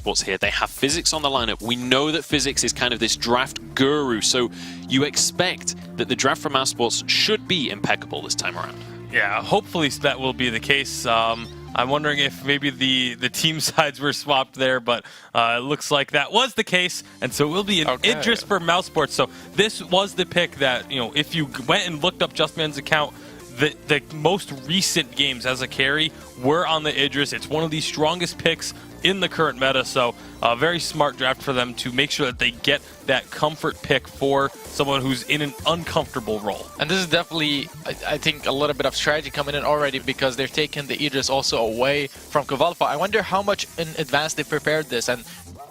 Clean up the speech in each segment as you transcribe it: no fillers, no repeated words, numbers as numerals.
Mousesports here. They have Physics on the lineup. We know that Physics is kind of this draft guru, so you expect that the draft for Mousesports should be impeccable this time around. Yeah, hopefully that will be the case. I'm wondering if maybe the team sides were swapped there, but it looks like that was the case, and so it will be an Idris for Mousesports. So this was the pick that, you know, if you went and looked up Justman's account, the most recent games as a carry were on the Idris. It's one of the strongest picks in the current meta, so a very smart draft for them to make sure that they get that comfort pick for someone who's in an uncomfortable role. And this is definitely, I think, a little bit of strategy coming in already, because they've taken the Idris also away from Kvalify. I wonder how much in advance they prepared this, and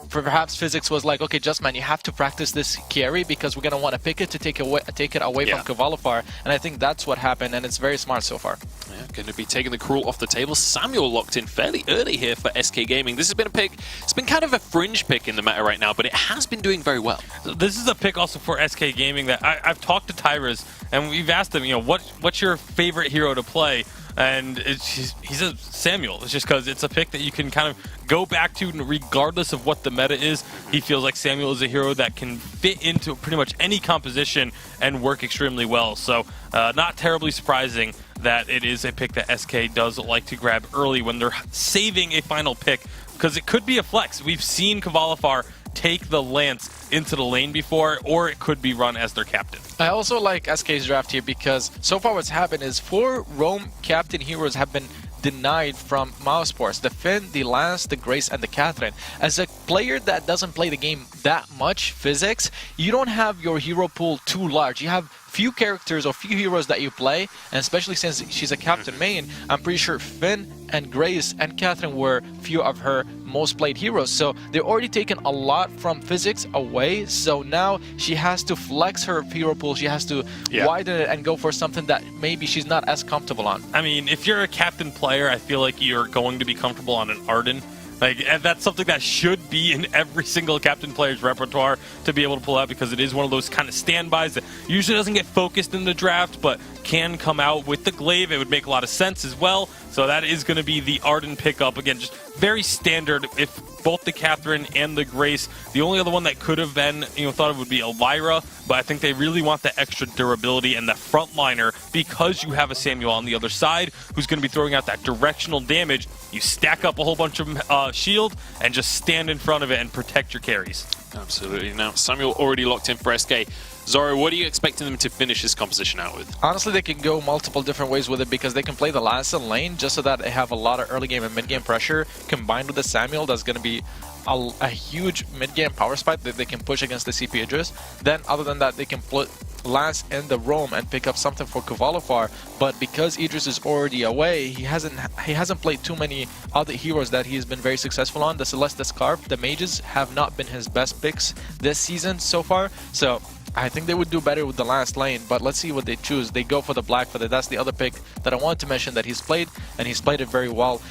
perhaps Physics was like, okay, Justman, you have to practice this carry because we're going to want to pick it to take it away from Kvalify. And I think that's what happened, and it's very smart so far. Yeah, going to be taking the Cruel off the table. Samuel locked in fairly early here for SK Gaming. This has been a pick, it's been kind of a fringe pick in the meta right now, but it has been doing very well. This is a pick also for SK Gaming that I've talked to Tyrus, and we've asked him, you know, what's your favorite hero to play? And he says Samuel. It's just because it's a pick that you can kind of go back to regardless of what the meta is. He feels like Samuel is a hero that can fit into pretty much any composition and work extremely well. So not terribly surprising that it is a pick that SK does like to grab early when they're saving a final pick, because it could be a flex. We've seen Kvalifar take the Lance into the lane before, or it could be run as their captain. I also like SK's draft here because so far what's happened is 4 Roam captain heroes have been denied from Mousesports: the Finn, the Lance, the Grace, and the Catherine. As a player that doesn't play the game that much, Physics, you don't have your hero pool too large. You have few characters or few heroes that you play, and especially since she's a captain main, I'm pretty sure Finn and Grace and Catherine were few of her most played heroes. So they're already taken a lot from Physics away, so now she has to flex her hero pool. She has to widen it and go for something that maybe she's not as comfortable on. I mean, if you're a captain player, I feel like you're going to be comfortable on an Arden. Like, and that's something that should be in every single captain player's repertoire to be able to pull out, because it is one of those kind of standbys that usually doesn't get focused in the draft, but can come out with the glaive. It would make a lot of sense as well. So that is going to be the Arden pickup. Again, just very standard. If both the Catherine and the Grace, the only other one that could have been, thought of would be Elvira, but I think they really want the extra durability and the frontliner, because you have a Samuel on the other side who's going to be throwing out that directional damage. You stack up a whole bunch of shield and just stand in front of it and protect your carries. Absolutely. Now, Samuel already locked in for SK. Zoro, what are you expecting them to finish this composition out with? Honestly, they can go multiple different ways with it, because they can play the Lance in lane just so that they have a lot of early game and mid game pressure, combined with the Samuel. That's going to be a huge mid game power spike that they can push against the CP Idris. Then, other than that, they can put Lance in the roam and pick up something for Kvalifar. But because Idris is already away, he hasn't played too many other heroes that he's been very successful on. The Celeste, the Scarf, the Mages have not been his best picks this season so far. So I think they would do better with the last lane, but let's see what they choose. They go for the Black Feather. That's the other pick that I wanted to mention that he's played, and he's played it very well.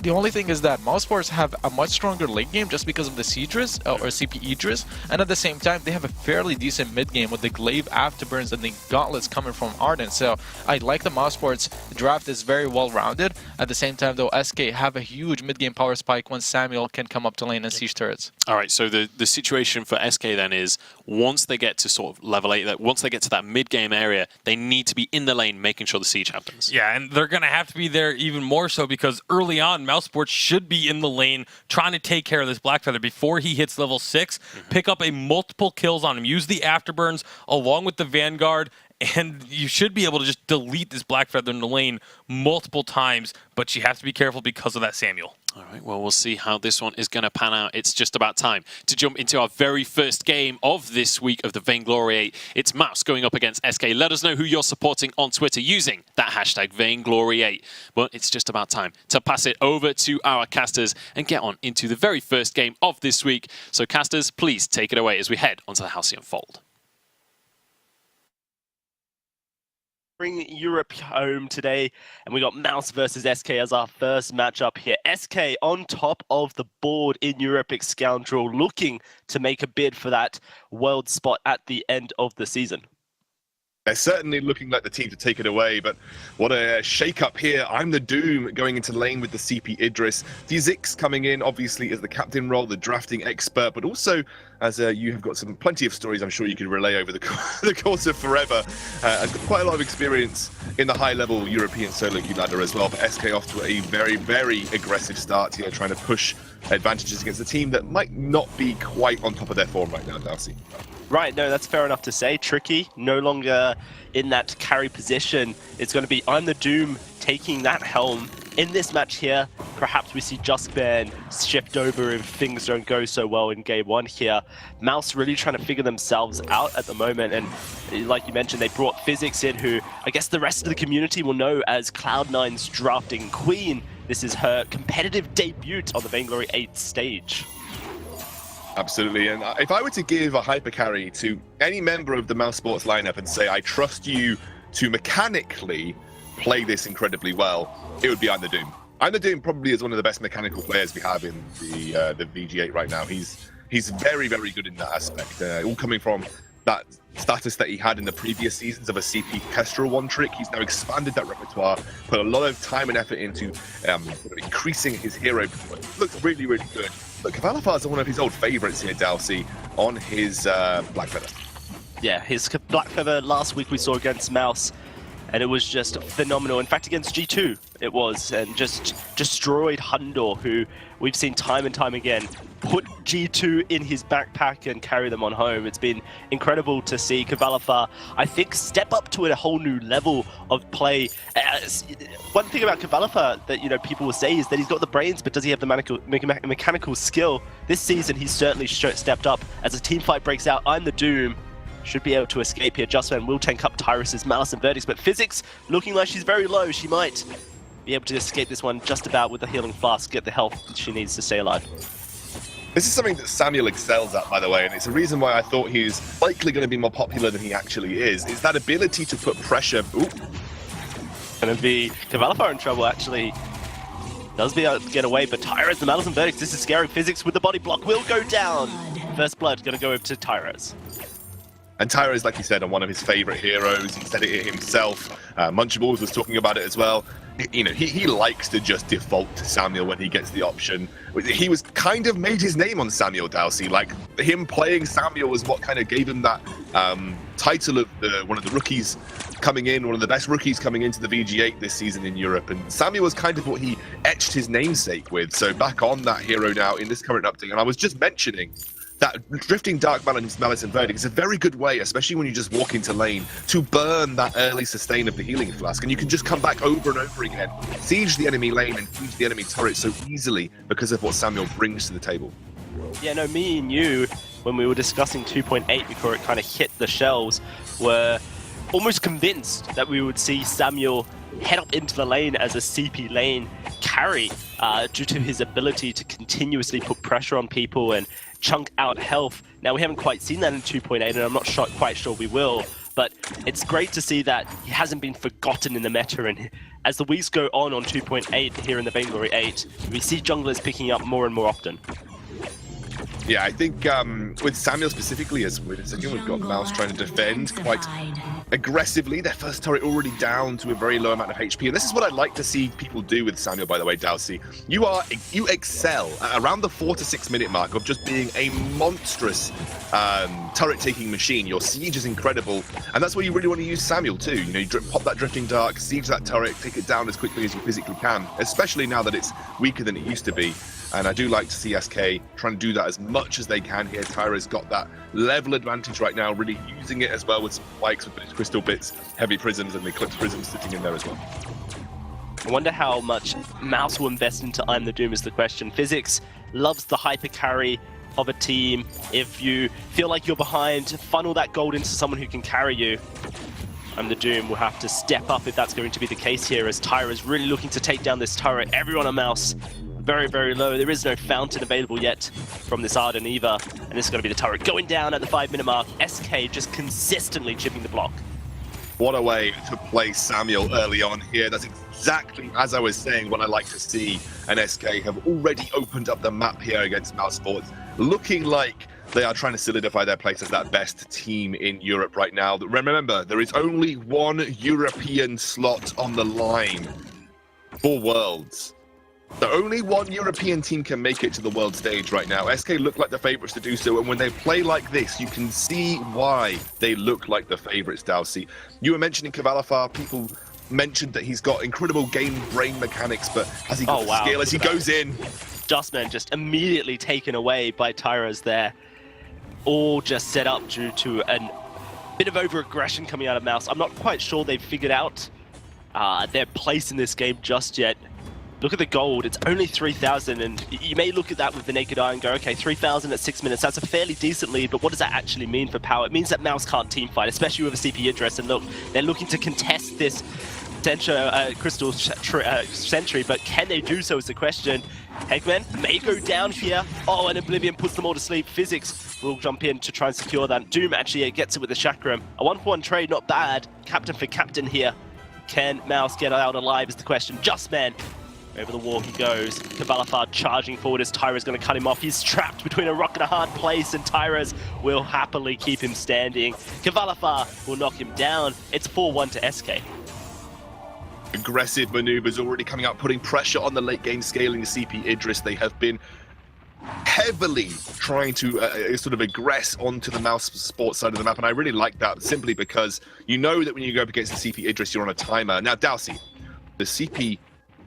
The only thing is that Mousesports have a much stronger late game just because of the Idris, or CP Idris, and at the same time, they have a fairly decent mid game with the Glaive Afterburns and the Gauntlets coming from Arden. So I like the Mousesports draft is very well rounded. At the same time, though, SK have a huge mid game power spike when Samuel can come up to lane and siege turrets. All right, so the situation for SK then is once they get to sort of level 8, once they get to that mid game area, they need to be in the lane making sure the siege happens. Yeah, and they're going to have to be there even more so, because early on, Mousesports should be in the lane trying to take care of this Black Feather before he hits level 6, pick up a multiple kills on him, use the Afterburns along with the Vanguard, and you should be able to just delete this Black Feather in the lane multiple times, but you have to be careful because of that Samuel. All right, well, we'll see how this one is going to pan out. It's just about time to jump into our very first game of this week of the Vainglory 8. It's Mouse going up against SK. Let us know who you're supporting on Twitter using that hashtag Vainglory 8. But it's just about time to pass it over to our casters and get on into the very first game of this week. So casters, please take it away as we head onto the Halcyon Fold. Bring Europe home today, and we got Mouse versus SK as our first matchup here. SK on top of the board in Europe, Scoundrel, looking to make a bid for that world spot at the end of the season. They're certainly looking like the team to take it away, but what a shake-up here. I'm the Doom going into lane with the CP Idris. Zix coming in, obviously, as the captain role, the drafting expert, but also as you have got plenty of stories I'm sure you could relay over the course of forever. I've got quite a lot of experience in the high-level European solo queue ladder as well, but SK off to a very, very aggressive start here, trying to push advantages against a team that might not be quite on top of their form right now, Darcy. Right, no, that's fair enough to say. Tricky, no longer in that carry position. It's going to be I'm the Doom taking that helm. In this match here, perhaps we see Justban shift over if things don't go so well in game one here. Mouse really trying to figure themselves out at the moment, and like you mentioned, they brought Physics in, who I guess the rest of the community will know as Cloud9's drafting queen. This is her competitive debut on the Vainglory 8 stage. Absolutely, and if I were to give a hyper carry to any member of the Mousesports lineup and say I trust you to mechanically play this incredibly well, it would be I'm the Doom. I'm the Doom probably is one of the best mechanical players we have in the VG8 right now. He's very, very good in that aspect, all coming from that status that he had in the previous seasons of a CP Kestrel one trick. He's now expanded that repertoire, put a lot of time and effort into increasing his hero. Looks really, really good. But Cavalifar's one of his old favourites here, Dalsy, on his Black Feather. Yeah, his Black Feather last week we saw against Mouse, and it was just phenomenal. In fact, against G2 it was, and just destroyed Hundor, who we've seen time and time again put G2 in his backpack and carry them on home. It's been incredible to see Cavalifar, I think, step up to a whole new level of play. One thing about Cavalifar that people will say is that he's got the brains, but does he have the mechanical skill? This season he's certainly stepped up. As a team fight breaks out, I'm the Doom should be able to escape here. Justman will tank up Tyrus's Malice and Verdict, but Physics looking like she's very low. She might be able to escape this one just about with the healing flask, get the health she needs to stay alive. This is something that Samuel excels at, by the way, and it's a reason why I thought he's likely going to be more popular than he actually is that ability to put pressure. Ooh. Going to be Cavalifar in trouble, actually. Does be able to get away, but Tyrus, the Malice and Verdict, this is scary. Physics with the body block will go down. First blood going to go over to Tyrus. And Tyra is, like you said, one of his favourite heroes. He said it himself. Munchables was talking about it as well. He likes to just default to Samuel when he gets the option. He was kind of made his name on Samuel, Dalsy. Like, him playing Samuel was what kind of gave him that title of one of the rookies coming in, one of the best rookies coming into the VG8 this season in Europe. And Samuel was kind of what he etched his namesake with. So back on that hero now in this current update. And I was just mentioning that drifting Dark Malice and Verdict is a very good way, especially when you just walk into lane, to burn that early sustain of the healing flask, and you can just come back over and over again, siege the enemy lane and siege the enemy turret so easily because of what Samuel brings to the table. Yeah, no, me and you, when we were discussing 2.8 before it kind of hit the shelves, were almost convinced that we would see Samuel head up into the lane as a CP lane carry due to his ability to continuously put pressure on people and chunk out health. Now, we haven't quite seen that in 2.8, and I'm not quite sure we will, but it's great to see that he hasn't been forgotten in the meta, and as the weeks go on 2.8 here in the Vainglory 8, we see junglers picking up more and more often. Yeah, I think with Samuel specifically, as we've got Mouse trying to defend quite aggressively. Their first turret already down to a very low amount of HP. And this is what I'd like to see people do with Samuel, by the way, Dalsy. You excel at around the 4 to 6 minute mark of just being a monstrous turret-taking machine. Your siege is incredible. And that's where you really want to use Samuel too. You pop that Drifting Dark, siege that turret, take it down as quickly as you physically can, especially now that it's weaker than it used to be. And I do like to see SK trying to do that as much as they can here. Tyra's got that level advantage right now, really using it as well with some spikes, with its crystal bits, heavy prisms, and the Eclipse prisms sitting in there as well. I wonder how much Mouse will invest into I'm the Doom is the question. Physics loves the hyper carry of a team. If you feel like you're behind, funnel that gold into someone who can carry you. I'm the Doom will have to step up if that's going to be the case here, as Tyra is really looking to take down this turret. Everyone on Mouse very, very low. There is no fountain available yet from this Arden either. And this is going to be the turret going down at the 5 minute mark. SK just consistently chipping the block. What a way to play Samuel early on here. That's exactly as I was saying, what I like to see. And SK have already opened up the map here against Mousesports, looking like They are trying to solidify their place as that best team in Europe right now. Remember, there is only one European slot on the line for Worlds. So only one European team can make it to the world stage right now. SK look like the favorites to do so, and when they play like this, you can see why they look like the favorites, Dowsey. You were mentioning Kavalafar. People mentioned that he's got incredible game brain mechanics, but has he got the skill as he goes in? Justman just immediately taken away by Tyras there. All just set up due to a bit of over-aggression coming out of Mouse. I'm not quite sure they've figured out their place in this game just yet. Look at the gold, it's only 3,000, and you may look at that with the naked eye and go, okay, 3,000 at 6 minutes, that's a fairly decent lead, but what does that actually mean for power? It means that Mouse can't teamfight, especially with a CP address, and look, they're looking to contest this Crystal Sentry, but can they do so is the question. Eggman may go down here. Oh, and Oblivion puts them all to sleep. Physics will jump in to try and secure that. Doom actually gets it with the Chakram. A 1-for-1 trade, not bad. Captain for captain here. Can Mouse get out alive is the question. Justman. Over the wall he goes. Kavalafar charging forward as Tyra's going to cut him off. He's trapped between a rock and a hard place, and Tyra's will happily keep him standing. Kavalafar will knock him down. It's 4-1 to SK. Aggressive maneuvers already coming out, putting pressure on the late game scaling CP Idris. They have been heavily trying to sort of aggress onto the Mousesports side of the map, and I really like that simply because you know that when you go up against the CP Idris, you're on a timer. Now, Dowsey, the CP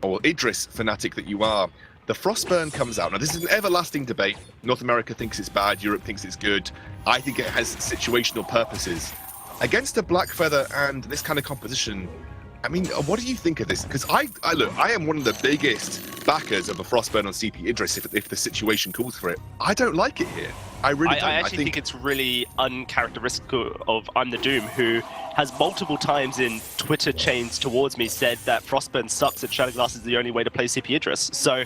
or Idris fanatic that you are, the Frostburn comes out. Now, this is an everlasting debate. North America thinks it's bad, Europe thinks it's good. I think it has situational purposes. Against a Black Feather and this kind of composition, I mean, what do you think of this? Because I am one of the biggest backers of a Frostburn on CP Idris if the situation calls for it. I don't like it here. I really don't. I actually think it's really uncharacteristic of I'm the Doom, who has multiple times in Twitter chains towards me said that Frostburn sucks and Shadowglass is the only way to play CP Idris. So,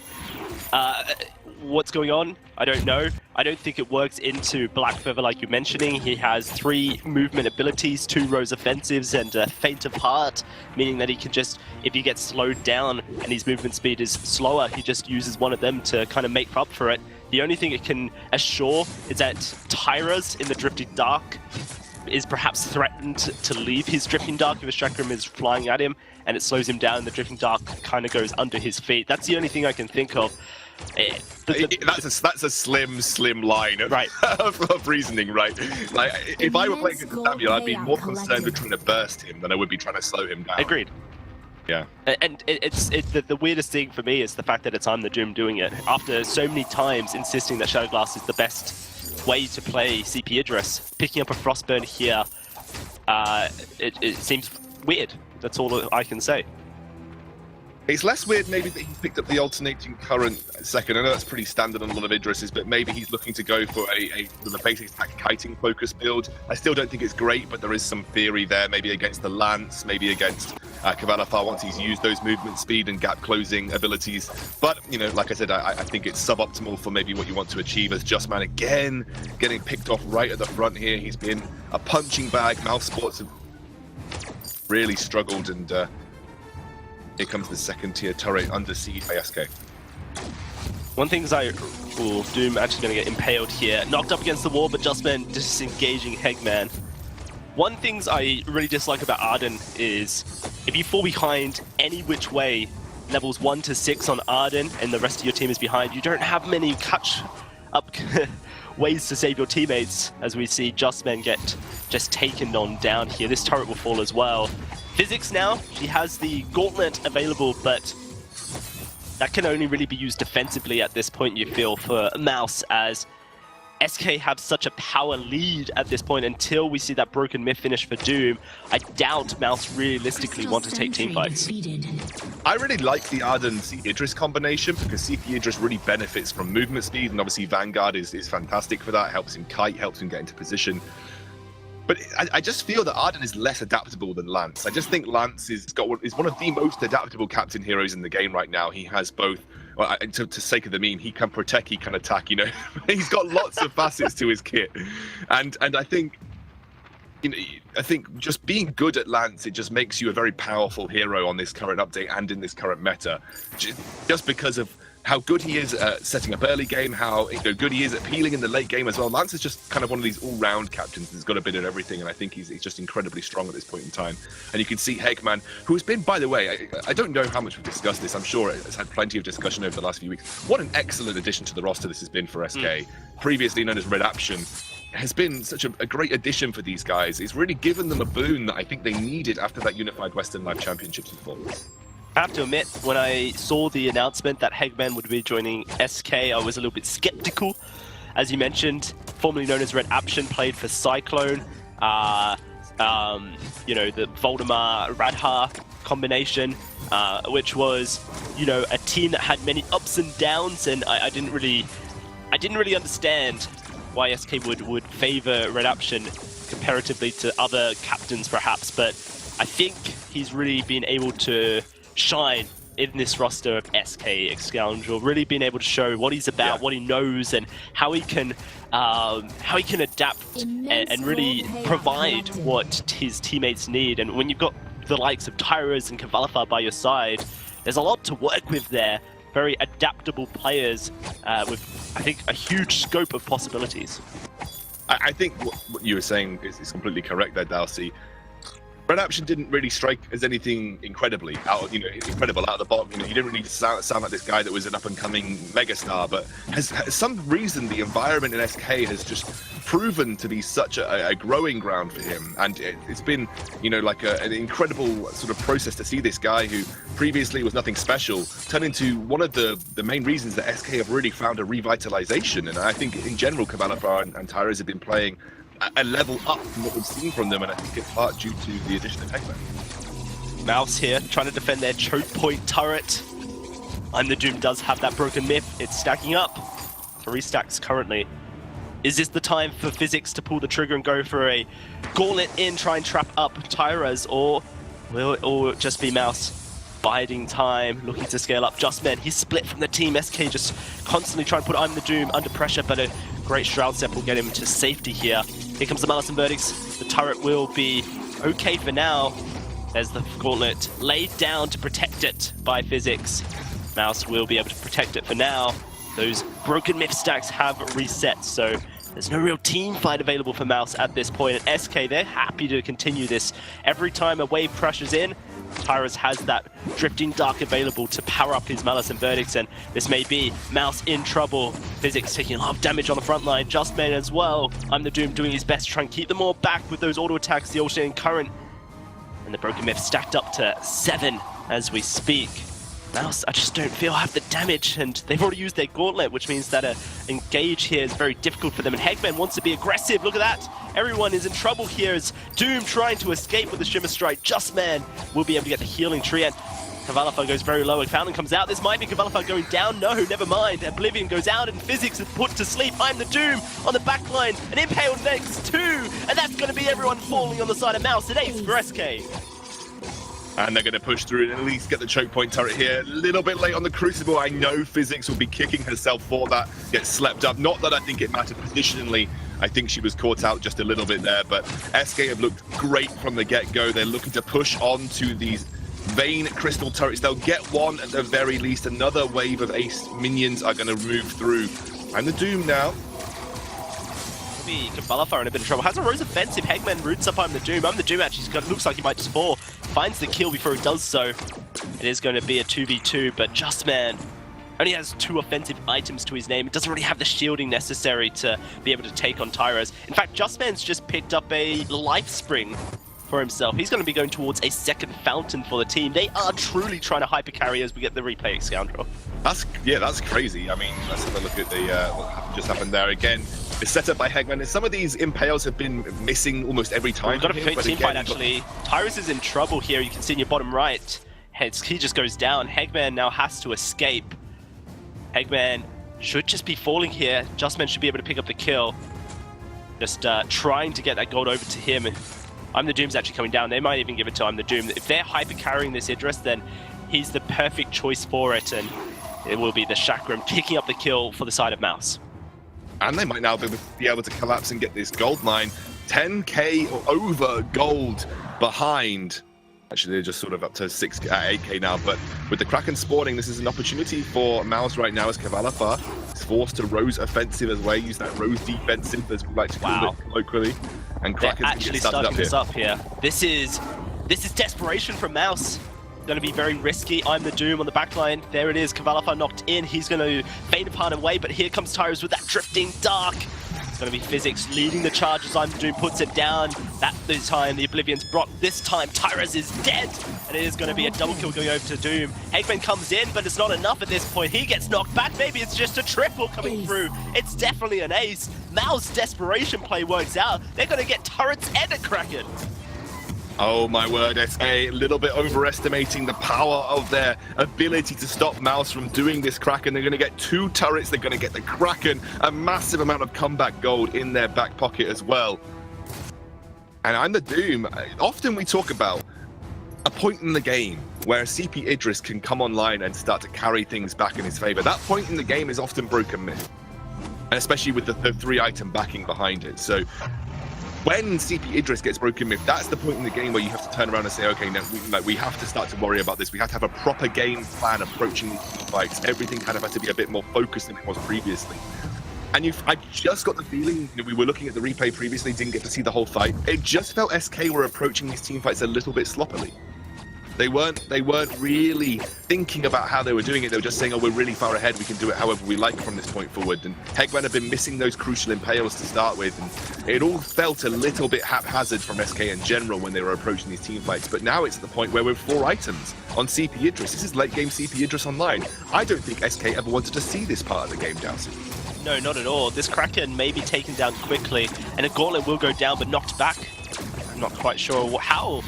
what's going on? I don't know. I don't think it works into Black Feather like you're mentioning. He has 3 movement abilities, 2 rows offensives, and a Faint of Heart, meaning that he can just, if he gets slowed down and his movement speed is slower, he just uses one of them to kind of make up for it. The only thing it can assure is that Tyra's in the Drifting Dark is perhaps threatened to leave his Drifting Dark if a Chakram is flying at him, and it slows him down. The Drifting Dark kind of goes under his feet. That's the only thing I can think of. That's a slim line of, right. of reasoning, right? Like, if I were playing against Samuel, I'd be more concerned with trying to burst him than I would be trying to slow him down. Agreed. Yeah. And the weirdest thing for me is the fact that it's I'm the Doom doing it. After so many times insisting that Shadowglass is the best way to play CP Idris, picking up a Frostburn here, it seems weird. That's all I can say. It's less weird maybe that he's picked up the alternating current second. I know that's pretty standard on a lot of Idrises, but maybe he's looking to go for the basic attack kiting focus build. I still don't think it's great, but there is some theory there, maybe against the Lance, maybe against Kavalafar once he's used those movement speed and gap closing abilities. But, you know, like I said, I think it's suboptimal for maybe what you want to achieve as Justman again, getting picked off right at the front here. He's been a punching bag. Mousesports have really struggled, and here comes the second tier turret under siege by SK. One thing is Doom actually going to get impaled here. Knocked up against the wall, but Justman disengaging Hegman. One things I really dislike about Arden is if you fall behind any which way, levels 1 to 6 on Arden, and the rest of your team is behind, you don't have many catch-up ways to save your teammates, as we see Justman get just taken on down here. This turret will fall as well. Physics now, she has the gauntlet available, but that can only really be used defensively at this point, you feel, for Mouse, as SK have such a power lead at this point until we see that broken myth finish for Doom. I doubt Mouse realistically want to take teamfights. I really like the Arden Idris combination because CP Idris really benefits from movement speed, and obviously Vanguard is fantastic for that, helps him kite, helps him get into position. But I just feel that Arden is less adaptable than Lance. I just think Lance is one of the most adaptable captain heroes in the game right now. He has both, well, to sake of the meme, he can protect, he can attack, you know. He's got lots of facets to his kit. And I think, you know, I think just being good at Lance, it just makes you a very powerful hero on this current update and in this current meta. Just because of how good he is at setting up early game, how good he is at peeling in the late game as well. Lance is just kind of one of these all-round captains that's got a bit of everything, and I think he's just incredibly strong at this point in time. And you can see Hegman, who has been, by the way, I don't know how much we've discussed this, I'm sure it has had plenty of discussion over the last few weeks. What an excellent addition to the roster this has been for SK. Previously known as Redaption, has been such a great addition for these guys. It's really given them a boon that I think they needed after that Unified Western Live Championships performance. I have to admit, when I saw the announcement that Hegman would be joining SK, I was a little bit skeptical. As you mentioned, formerly known as Redaption, played for Cyclone. You know, the Voldemar Radha combination, which was, you know, a team that had many ups and downs, and I didn't really understand why SK would favor Redaption comparatively to other captains, perhaps. But I think he's really been able to shine in this roster of SK Scoundrel, really being able to show what he's about, what he knows, and how he can adapt and really provide what his teammates need. And when you've got the likes of Tyros and Kavalifar by your side, there's a lot to work with there. Very adaptable players with, I think, a huge scope of possibilities. I think what you were saying is completely correct there, Darcy. Redaption didn't really strike as anything incredible out of the bottom. You know, he didn't really sound like this guy that was an up-and-coming megastar, but has some reason the environment in SK has just proven to be such a growing ground for him, and it's been, you know, like an incredible sort of process to see this guy who previously was nothing special turn into one of the main reasons that SK have really found a revitalization. And I think in general, Kavalifar and Tyros have been playing a level up from what we've seen from them, and I think it's part due to the addition of Hegman. Mouse here, trying to defend their choke point turret. I'm the Doom does have that broken myth. It's stacking up. 3 stacks currently. Is this the time for Physics to pull the trigger and go for a gauntlet in, try and trap up Tyras, or will it all just be Mouse biding time, looking to scale up? Justman, he's split from the team. SK just constantly trying to put I'm the Doom under pressure, but a great Shroud Step will get him to safety here. Here comes the Malice and Verdicts. The turret will be okay for now. There's the gauntlet laid down to protect it by Physics. Mouse will be able to protect it for now. Those broken myth stacks have reset, so there's no real team fight available for Mouse at this point. And SK, they're happy to continue this. Every time a wave crashes in, Tyros has that Drifting Dark available to power up his Malice and Verdicts, and this may be Mouse in trouble. Physics taking a lot of damage on the front line. Justman as well. I'm the Doom doing his best to try and keep them all back with those auto attacks, the alternating current. And the Broken Myth stacked up to 7 as we speak. Mouse, I just don't feel have the damage, and they've already used their gauntlet, which means that engage here is very difficult for them, and Hegman wants to be aggressive. Look at that. Everyone is in trouble here as Doom trying to escape with the Shimmer Strike. Justman will be able to get the healing tree, and Kavalifar goes very low, and Fountain comes out. This might be Kavalifar going down. No, never mind. Oblivion goes out, and Physics is put to sleep. I'm the Doom on the back line, and impaled next too, and that's going to be everyone falling on the side of Mouse. It ace for SK. And they're going to push through and at least get the choke point turret here. A little bit late on the Crucible. I know Physics will be kicking herself for that. Gets slept up. Not that I think it mattered positionally. I think she was caught out just a little bit there. But SK have looked great from the get-go. They're looking to push on to these Vayne Crystal turrets. They'll get one at the very least. Another wave of ace minions are going to move through. And the Doom now. Kavalifar in a bit of trouble. Has a Rose offensive. Hegman roots up I'm the Doom. I'm the Doom actually looks like he might just fall. Finds the kill before he does so. It is going to be a 2v2, but Justman only has 2 offensive items to his name. It doesn't really have the shielding necessary to be able to take on Tyros. In fact, Justman's just picked up a life spring for himself. He's going to be going towards a second fountain for the team. They are truly trying to hyper carry as we get the replay, Scoundrel. That's crazy. I mean, let's have a look at the what just happened there again. It's set up by Hegman, and some of these impales have been missing almost every time. We've got a team fight actually. Tyros is in trouble here. You can see in your bottom right. He just goes down. Hegman now has to escape. Hegman should just be falling here. Justman should be able to pick up the kill. Just trying to get that gold over to him. I'm the Doom's actually coming down. They might even give it to I'm the Doom. If they're hyper carrying this Idris, then he's the perfect choice for it, and it will be the Chakram kicking up the kill for the side of Mouse. And they might now be able to collapse and get this gold mine. 10k or over gold behind. Actually, they're just sort of up to 8k now, but with the Kraken spawning, this is an opportunity for Mouse right now as Kavalafar is forced to Rose offensive as well, use that Rose defensive as we like to call it colloquially. And They're Kraken's actually started starting this here. up here. This is desperation from Mouse. Going to be very risky. I'm the Doom on the backline. There it is. Kavalafar knocked in. He's going to fade apart away, but here comes Tyrus with that drifting dark. It's going to be Physics leading the charges. I'm the Doom puts it down. That this time the Oblivion's brought. This time Tyrus is dead, and it is going to be a double kill going over to Doom. Eggman comes in, but it's not enough at this point. He gets knocked back. Maybe it's just a triple coming through. It's definitely an ace. Mouse desperation play works out. They're going to get turrets and a Kraken. Oh my word, SK a little bit overestimating the power of their ability to stop Mouse from doing this Kraken. They're going to get 2 turrets, they're going to get the Kraken, a massive amount of comeback gold in their back pocket as well. And I'm the Doom. Often we talk about a point in the game where CP Idris can come online and start to carry things back in his favor. That point in the game is often Broken Myth, and especially with the 3-item backing behind it. So when CP Idris gets Broken Myth, that's the point in the game where you have to turn around and say, okay, now we have to start to worry about this. We have to have a proper game plan approaching these fights. Everything kind of has to be a bit more focused than it was previously. And I just got the feeling, we were looking at the replay previously, didn't get to see the whole fight. It just felt SK were approaching these team fights a little bit sloppily. They weren't really thinking about how they were doing it. They were just saying, oh, we're really far ahead. We can do it however we like from this point forward. And Hegman have been missing those crucial impales to start with. And it all felt a little bit haphazard from SK in general when they were approaching these team fights. But now it's at the point where we're 4 items on CP Idris. This is late game CP Idris online. I don't think SK ever wanted to see this part of the game, Dowsey. No, not at all. This Kraken may be taken down quickly, and a Gauntlet will go down, but knocked back. I'm not quite sure how.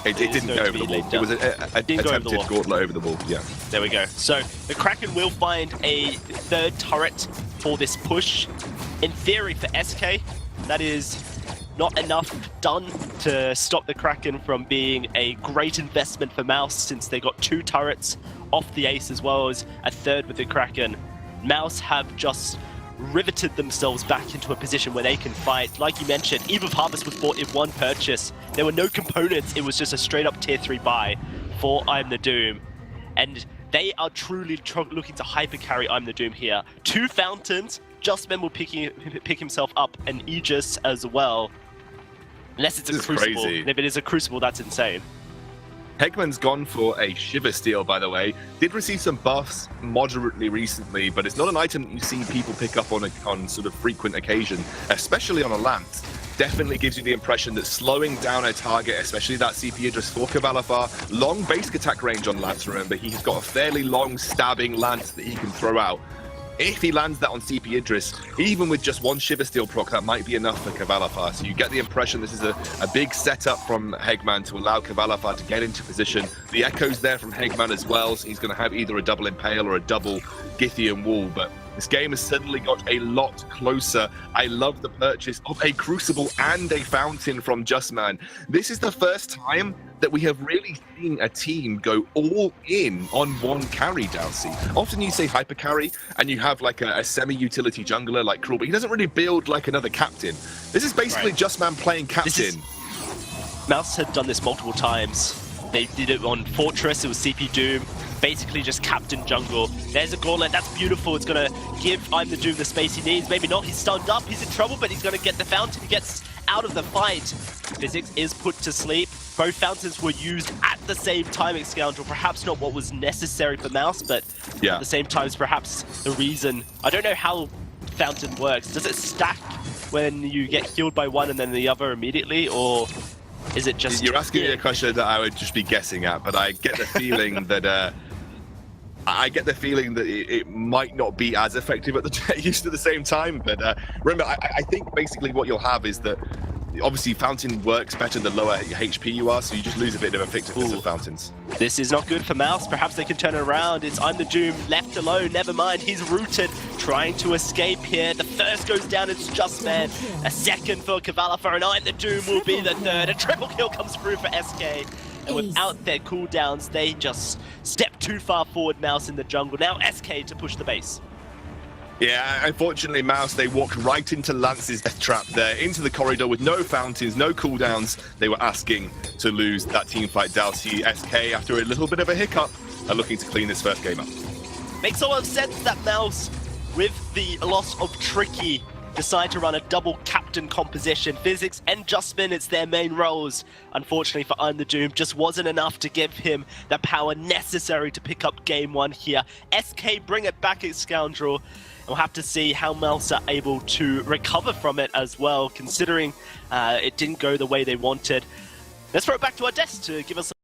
It didn't go over the wall. It was an attempted Gauntlet over the wall, yeah. There we go. So the Kraken will find a 3rd turret for this push. In theory for SK, that is not enough done to stop the Kraken from being a great investment for Mouse, since they got 2 turrets off the ace as well as a 3rd with the Kraken. Mouse have just riveted themselves back into a position where they can fight. Like you mentioned, Eve of Harvest was bought in 1 purchase. There were no components. It was just a straight up tier 3 buy for I'm the Doom. And they are truly looking to hyper carry I'm the Doom here. 2 fountains. Justman will pick himself up an Aegis as well. Unless it's a Crucible. Crazy. If it is a Crucible, that's insane. Hegman's gone for a Shiver Steel, by the way. Did receive some buffs moderately recently, but it's not an item that you see people pick up on sort of frequent occasion, especially on a Lance. Definitely gives you the impression that slowing down a target, especially that CP Idris for Kavalafar, long basic attack range on Lance, remember, he's got a fairly long stabbing Lance that he can throw out. If he lands that on CP Idris, even with just 1 Shiver Steel proc, that might be enough for Kavalafar. So you get the impression this is a big setup from Hegman to allow Kavalafar to get into position. The echo's there from Hegman as well, so he's going to have either a double Impale or a double Githian Wall. But this game has suddenly got a lot closer. I love the purchase of a Crucible and a Fountain from Justman. This is the first time that we have really seen a team go all in on 1 carry, Dowsey. Often you say hyper carry and you have like a semi-utility jungler like Cruel, but he doesn't really build like another captain. This is basically Justman playing captain. Mouse had done this multiple times. They did it on Fortress, it was CP Doom. Basically just captain jungle. There's a Gauntlet, that's beautiful. It's gonna give I'm the Doom the space he needs. Maybe not, he's stunned up, he's in trouble, but he's gonna get the Fountain. He gets out of the fight. Physics is put to sleep. Both fountains were used at the same time, Scoundrel. Perhaps not what was necessary for Mouse, but at the same time, perhaps the reason. I don't know how Fountain works. Does it stack when you get healed by one and then the other immediately, or is it just... You're asking me a question that I would just be guessing at, but I get the feeling that... it might not be as effective at the used at the same time, but remember, I think basically what you'll have is that obviously Fountain works better the lower HP you are, so you just lose a bit of effectiveness of Fountains. This is not good for Mouse. Perhaps they can turn it around. It's I'm the Doom left alone. Never mind, he's rooted, trying to escape here. The first goes down, it's Justman. A second for Kavalafar, and I'm the Doom will be the 3rd. A triple kill comes through for SK. And without their cooldowns, they just step too far forward, Mouse in the jungle. Now SK to push the base. Yeah, unfortunately, Mouse, they walked right into Lance's death trap there, into the corridor with no fountains, no cooldowns. They were asking to lose that teamfight. Dalsy SK, after a little bit of a hiccup, are looking to clean this first game up. Makes a lot of sense that Mouse, with the loss of Tricky, decide to run a double captain composition. Physics and Justman, it's their main roles. Unfortunately for I'm the Doom, just wasn't enough to give him the power necessary to pick up game 1 here. SK bring it back at Scoundrel. We'll have to see how Mouse are able to recover from it as well, considering it didn't go the way they wanted. Let's throw it back to our desk to give us